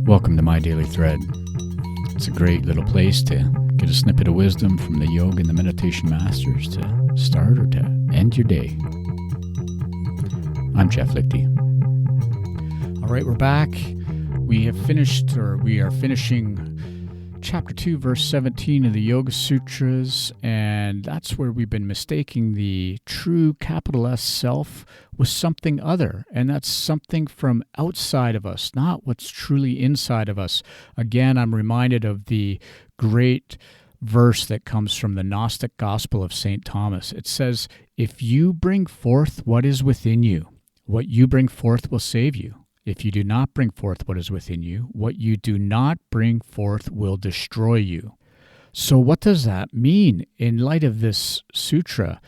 Welcome to My Daily Thread. It's a great little place to get a snippet of wisdom from the yoga and the meditation masters to start or to end your day. I'm Jeff Lichty. All right, we're back. We are finishing Chapter 2, verse 17 of the Yoga Sutras, and that's where we've been mistaking the true capital S self with something other, and that's something from outside of us, not what's truly inside of us. Again, I'm reminded of the great verse that comes from the Gnostic Gospel of St. Thomas. It says, "If you bring forth what is within you, what you bring forth will save you. If you do not bring forth what is within you, what you do not bring forth will destroy you." So what does that mean in light of this sutra?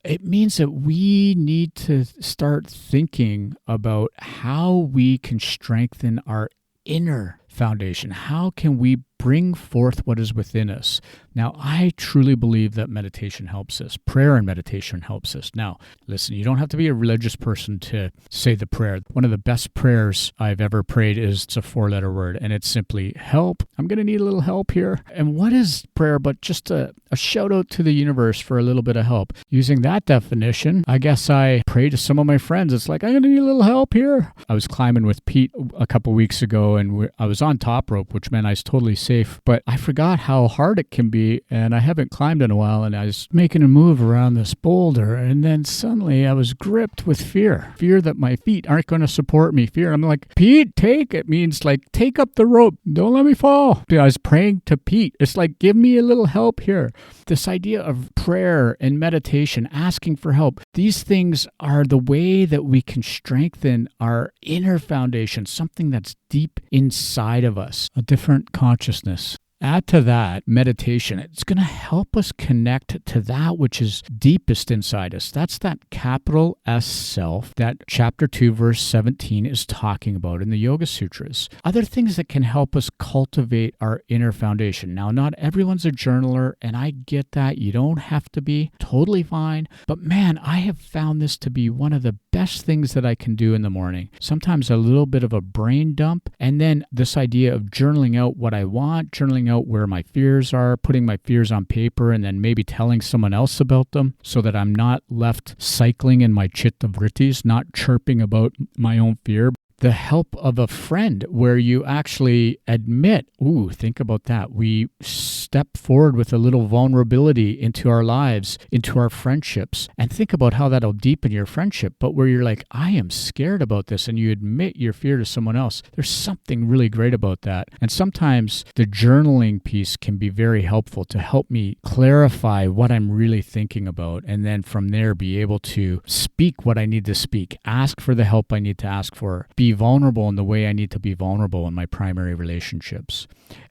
It means that we need to start thinking about how we can strengthen our inner foundation. How can we bring forth what is within us? Now, I truly believe that meditation helps us. Prayer and meditation helps us. Now, listen, you don't have to be a religious person to say the prayer. One of the best prayers I've ever prayed it's a 4-letter word, and it's simply help. I'm going to need a little help here. And what is prayer but just a shout out to the universe for a little bit of help? Using that definition, I guess I pray to some of my friends. It's like, I'm going to need a little help here. I was climbing with Pete a couple weeks ago, and I was on top rope, which meant I was totally safe, but I forgot how hard it can be, and I haven't climbed in a while, and I was making a move around this boulder, and then suddenly I was gripped with fear that my feet aren't going to support me. I'm like, Pete, it means like, take up the rope, don't let me fall. Dude, I was praying to Pete. It's like, give me a little help here. This idea of prayer and meditation, asking for help, these things are the way that we can strengthen our inner foundation, something that's deep inside of us, a different consciousness. Add to that meditation. It's going to help us connect to that which is deepest inside us. That's that capital S self that chapter 2, verse 17 is talking about in the Yoga Sutras. Other things that can help us cultivate our inner foundation. Now, not everyone's a journaler, and I get that. You don't have to be. Totally fine. But man, I have found this to be one of the best things that I can do in the morning. Sometimes a little bit of a brain dump, and then this idea of journaling out what I want, journaling out where my fears are, putting my fears on paper, and then maybe telling someone else about them so that I'm not left cycling in my chitta vrittis, not chirping about my own fear. The help of a friend where you actually admit, think about that. We step forward with a little vulnerability into our lives, into our friendships, and think about how that'll deepen your friendship. But where you're like, I am scared about this, and you admit your fear to someone else, there's something really great about that. And sometimes the journaling piece can be very helpful to help me clarify what I'm really thinking about, and then from there be able to speak what I need to speak, ask for the help I need to ask for, be vulnerable in the way I need to be vulnerable in my primary relationships.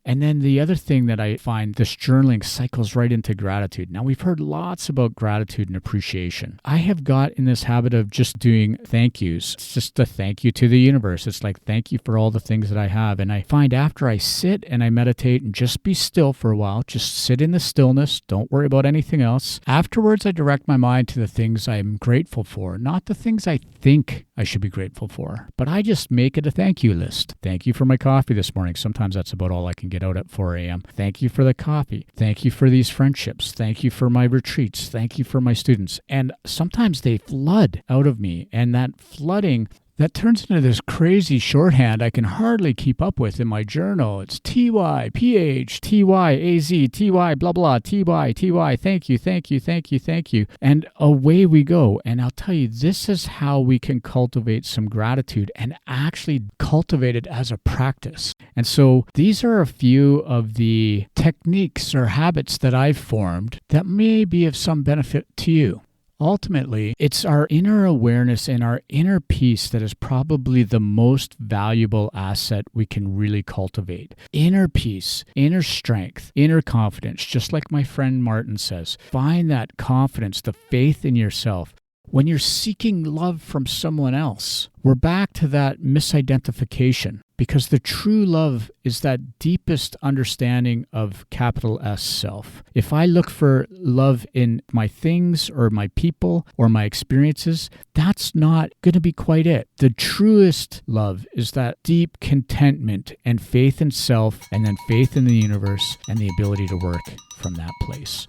And then the other thing that I find, this journaling cycles right into gratitude. Now, we've heard lots about gratitude and appreciation. I have got in this habit of just doing thank yous. It's just a thank you to the universe. It's like, thank you for all the things that I have. And I find after I sit and I meditate and just be still for a while, just sit in the stillness, don't worry about anything else. Afterwards, I direct my mind to the things I'm grateful for, not the things I think I should be grateful for. But I just make it a thank you list. Thank you for my coffee this morning. Sometimes that's about all I can get out at 4 a.m. Thank you for the coffee. Thank you for these friendships. Thank you for my retreats. Thank you for my students. And sometimes they flood out of me. And that flooding, that turns into this crazy shorthand I can hardly keep up with in my journal. It's TY, PH, TY, AZ, TY, blah, blah, TY, TY, thank you, thank you, thank you, thank you. And away we go. And I'll tell you, this is how we can cultivate some gratitude and actually cultivate it as a practice. And so these are a few of the techniques or habits that I've formed that may be of some benefit to you. Ultimately, it's our inner awareness and our inner peace that is probably the most valuable asset we can really cultivate. Inner peace, inner strength, inner confidence, just like my friend Martin says. Find that confidence, the faith in yourself. when you're seeking love from someone else, we're back to that misidentification, because the true love is that deepest understanding of capital S self. If I look for love in my things or my people or my experiences, that's not going to be quite it. The truest love is that deep contentment and faith in self, and then faith in the universe and the ability to work from that place.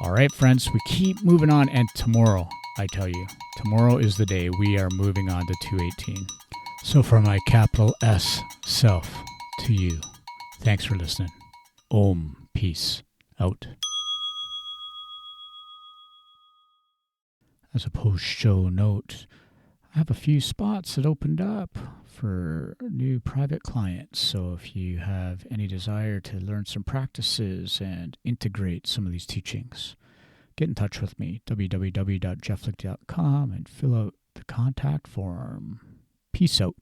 All right, friends, we keep moving on, and tomorrow, I tell you, tomorrow is the day we are moving on to 218. So from my capital S self to you, thanks for listening. Om. Peace out. As a post-show note, I have a few spots that opened up for new private clients. So if you have any desire to learn some practices and integrate some of these teachings, get in touch with me, www.jefflichty.com, and fill out the contact form. Peace out.